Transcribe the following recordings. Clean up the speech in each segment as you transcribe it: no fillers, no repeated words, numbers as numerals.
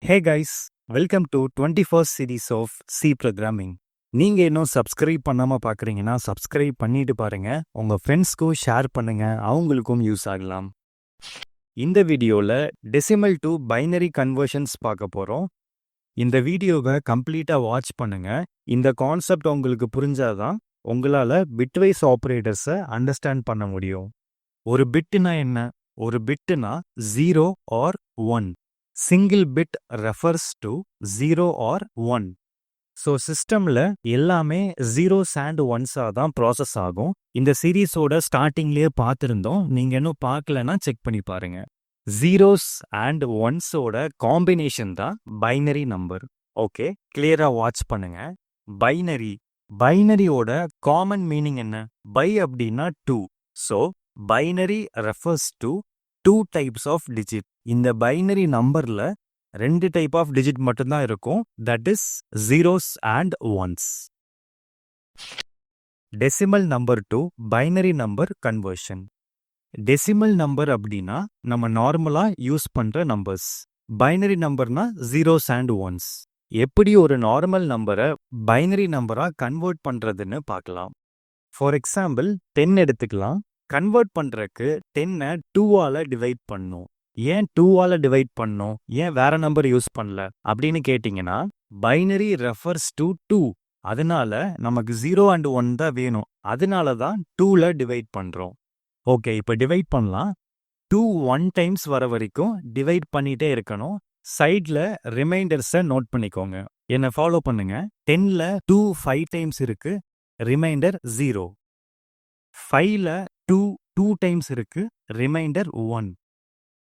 Hey guys, welcome to 21st series of C programming. நீங்க இன்னும் subscribe பண்ணாம பார்க்குறீங்கன்னா சப்ஸ்கிரைப் பண்ணிட்டு பாருங்க. உங்க ஃப்ரெண்ட்ஸ்க்கும் ஷேர் பண்ணுங்க, அவங்களுக்கும் யூஸ் ஆகலாம். இந்த வீடியோல டெசிமல் டு பைனரி கன்வர்ஷன்ஸ் பார்க்க போறோம். இந்த வீடியோவை கம்ப்ளீட்டா வாட்ச் பண்ணுங்க. இந்த கான்செப்ட் உங்களுக்கு புரிஞ்சாதான் உங்களால பிட்வைஸ் ஆப்ரேட்டர்ஸை அண்டர்ஸ்டாண்ட் பண்ண முடியும். ஒரு பிட்னா என்ன? ஒரு பிட்னா 0 or 1. Single bit refers to 0 or 1. So சிஸ்டமில் எல்லாமே ஜீரோஸ் அண்ட் ஒன்ஸாக தான் ப்ராசஸ் ஆகும். இந்த சீரீஸோட ஸ்டார்டிங்லேயே பார்த்துருந்தோம். நீங்கள் இன்னும் பார்க்கலன்னா செக் பண்ணி பாருங்க. ஜீரோஸ் அண்ட் ஒன்ஸோட காம்பினேஷன் தான் பைனரி நம்பர். ஓகே, கிளியராக வாட்ச் பண்ணுங்க. பைனரியோட காமன் மீனிங் என்ன? பை அப்படின்னா 2. So binary refers to 2 types of digit. இந்த பைனரி நம்பர்ல 2 டைப் ஆஃப் டிஜிட் மட்டும்தான் இருக்கும். That is zeros and ones. Decimal number to binary number conversion. Decimal number அப்படின்னா நம்ம நார்மலா யூஸ் பண்ற நம்பர்ஸ். பைனரி நம்பர்னா ஜீரோஸ் அண்ட் ஒன்ஸ். எப்படி ஒரு நார்மல் நம்பரை பைனரி நம்பரா கன்வெர்ட் பண்றதுன்னு பார்க்கலாம். ஃபார் எக்ஸாம்பிள் 10 எடுத்துக்கலாம். கன்வெர்ட் பண்றதுக்கு 10-ஐ 2ஆல டிவைட் பண்ணும். ஏன் 2ஆல டிவைட் பண்ணும்? ஏன் வேற நம்பர் யூஸ் பண்ணல அப்படின்னு கேட்டிங்கன்னா, பைனரி ரெஃபர்ஸ் டு 2. அதனால நமக்கு 0 அண்ட் 1 தான் வேணும். அதனால தான் 2ல டிவைட் பண்றோம். ஓகே, இப்போ டிவைட் பண்ணலாம். 2 1 டைம்ஸ் வர வரைக்கும் டிவைட் பண்ணிட்டே இருக்கணும். சைட்ல ரிமைண்டர்ஸை நோட் பண்ணிக்கோங்க. என்னை ஃபாலோ பண்ணுங்க. 10ல 2 5 டைம்ஸ் இருக்கு, ரிமைண்டர் 0. 5ல 2 டைம்ஸ் இருக்கு, ரிமைண்டர் 1.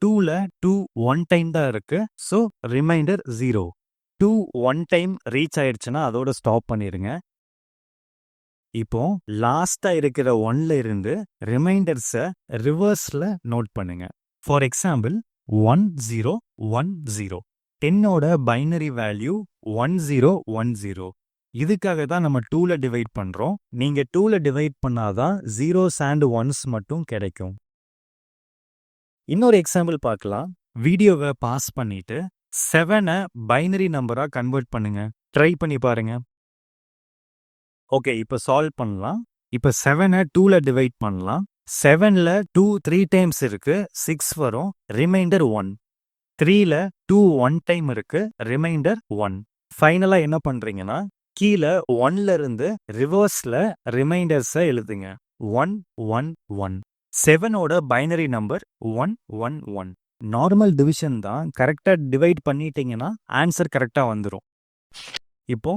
2ல 2 1 டைம் தான் இருக்கு, ஸோ ரிமைண்டர் 0. 2 1 டைம் ரீச் ஆயிடுச்சுன்னா அதோட ஸ்டாப் பண்ணிருங்க. இப்போ லாஸ்டா இருக்கிற 1ல இருந்து ரிமைண்டர்ஸை ரிவர்ஸ்ல நோட் பண்ணுங்க. For example 1 0 1 0. 10ஓட பைனரி வேல்யூ 1010. இதுக்காக தான் நம்ம 2ல டிவைட் பண்றோம். நீங்க 2ல டிவைட் பண்ணாதான் ஜீரோஸ் அண்ட் ஒன்ஸ் மட்டும் கிடைக்கும். இன்னொரு எக்ஸாம்பிள் பார்க்கலாம். வீடியோவை பாஸ் பண்ணிட்டு 7-ஐ பைனரி நம்பரா கன்வெர்ட் பண்ணுங்க. ட்ரை பண்ணி பாருங்க. ஓகே, இப்போ சால்வ் பண்ணலாம். இப்போ 7-ஐ 2ல டிவைட் பண்ணலாம். 7ல 2 3 டைம்ஸ் இருக்கு, 6 வரும், ரிமைண்டர் 1. 3ல 2 1 டைம் இருக்கு, ரிமைண்டர் 1. ஃபைனலா என்ன பண்றீங்கன்னா, கீழே 1ல இருந்து ரிவர்ஸ்ல ரிமைண்டர்ஸை எழுதுங்க. 1 1 1. 7ஓட பைனரி நம்பர் 1 1 1. நார்மல் டிவிஷன் தான். கரெக்டா டிவைட் பண்ணிட்டீங்கன்னா ஆன்சர் கரெக்டா வந்துடும். இப்போ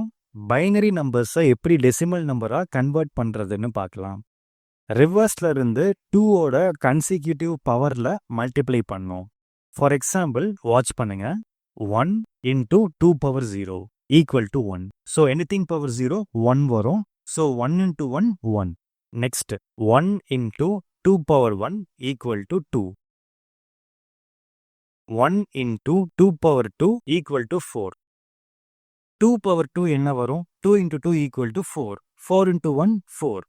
பைனரி நம்பர்ஸை எப்படி டெசிமல் நம்பரா கன்வெர்ட் பண்றதுன்னு பார்க்கலாம். ரிவர்ஸ்ல இருந்து 2ஓட கன்சிக்யூட்டிவ் பவர்ல மல்டிப்ளை பண்ணோம். ஃபார் எக்ஸாம்பிள் வாட்ச் பண்ணுங்க. 1 into 2 power 0 equal to 1. So anything power 0 1 வரும். So 1 into 1 1. Next 1 into 2 power 1 equal to 2. 1 into 2 power 2 equal to 4. 2 power 2 என்ன வரும்? 2 into 2 equal to 4. 4 into 1 4.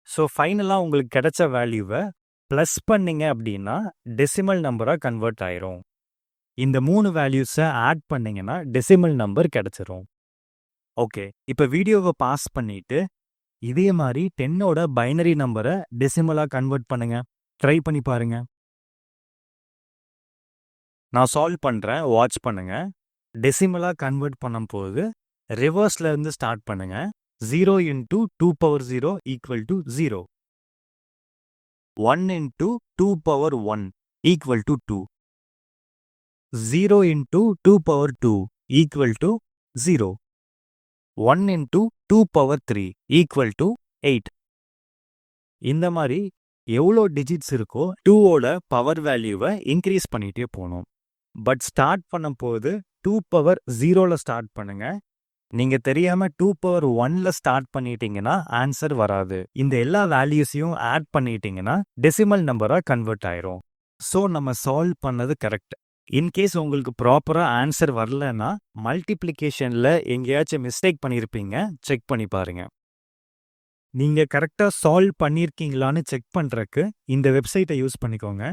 So ஃபைனலாக உங்களுக்கு கிடைச்ச வேல்யூவை ப்ளஸ் பண்ணீங்க அப்படின்னா டெசிமல் நம்பராக கன்வெர்ட் ஆயிரும். இந்த 3 வேல்யூஸை ஆட் பண்ணீங்கன்னா டெசிமல் நம்பர் கிடைச்சிரும். ஓகே, இப்போ வீடியோவை பாஸ் பண்ணிட்டு இதே மாதிரி 10ஓட பைனரி நம்பரை டெசிமலாக கன்வெர்ட் பண்ணுங்க. ட்ரை பண்ணி பாருங்க. நான் சால்வ் பண்ணுறேன், வாட்ச் பண்ணுங்க. டெசிமலாக கன்வெர்ட் பண்ணும்போது ரிவர்ஸ்ல இருந்து ஸ்டார்ட் பண்ணுங்க. 0 into 2 power 0 equal to 0. 1 into 2 power 1 equal to 2. 0 into 2 power 2 equal to 0. 1 into 2 power 3 equal to 8. இந்த மாதிரி எவ்வளோ டிஜிட்ஸ் இருக்கோ 2ஓட பவர் வேல்யூவை இன்க்ரீஸ் பண்ணிட்டே போகணும். பட் ஸ்டார்ட் பண்ணும்போது 2 பவர் 0ல ஸ்டார்ட் பண்ணுங்க. நீங்க தெரியாம 2 பவர் 1ல ஸ்டார்ட் பண்ணிட்டீங்கன்னா ஆன்சர் வராது. இந்த எல்லா வேல்யூஸையும் ஆட் பண்ணிட்டீங்கன்னா டெசிமல் நம்பரா கன்வெர்ட் ஆயிரும். ஸோ நம்ம சால்வ் பண்ணது கரெக்ட். இன்கேஸ் உங்களுக்கு ப்ராப்பரா ஆன்சர் வரலன்னா மல்டிப்ளிகேஷன்ல எங்கேயாச்சும் மிஸ்டேக் பண்ணியிருப்பீங்க, செக் பண்ணி பாருங்க. நீங்க கரெக்டா சால்வ் பண்ணியிருக்கீங்களான்னு செக் பண்றதுக்கு இந்த வெப்சைட்டை யூஸ் பண்ணிக்கோங்க.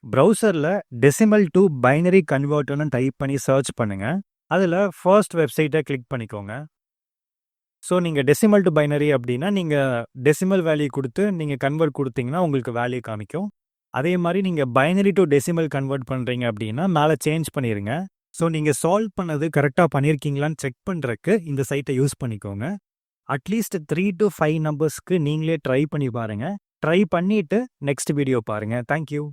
ப்ரௌசர்ல டெசிமல் டு பைனரி கன்வெர்ட்டர்னு டைப் பண்ணி சர்ச் பண்ணுங்க. அதில் ஃபர்ஸ்ட் வெப்சைட்டை கிளிக் பண்ணிக்கோங்க. ஸோ நீங்கள் டெசிமல் டு பைனரி அப்படின்னா நீங்கள் டெசிமல் வேல்யூ கொடுத்து நீங்கள் கன்வெர்ட் கொடுத்தீங்கன்னா உங்களுக்கு வேல்யூ காமிக்கும். அதே மாதிரி நீங்கள் பைனரி டு டெசிமல் கன்வெர்ட் பண்ணுறீங்க அப்படின்னா மேலே சேஞ்ச் பண்ணிடுங்க. ஸோ நீங்கள் சால்வ் பண்ணது கரெக்டாக பண்ணியிருக்கீங்களான்னு செக் பண்ணுறக்கு இந்த சைட்டை யூஸ் பண்ணிக்கோங்க. அட்லீஸ்ட் 3 to 5 நம்பர்ஸ்க்கு நீங்களே ட்ரை பண்ணி பாருங்கள். ட்ரை பண்ணிவிட்டு நெக்ஸ்ட் வீடியோ பாருங்கள். தேங்க்யூ.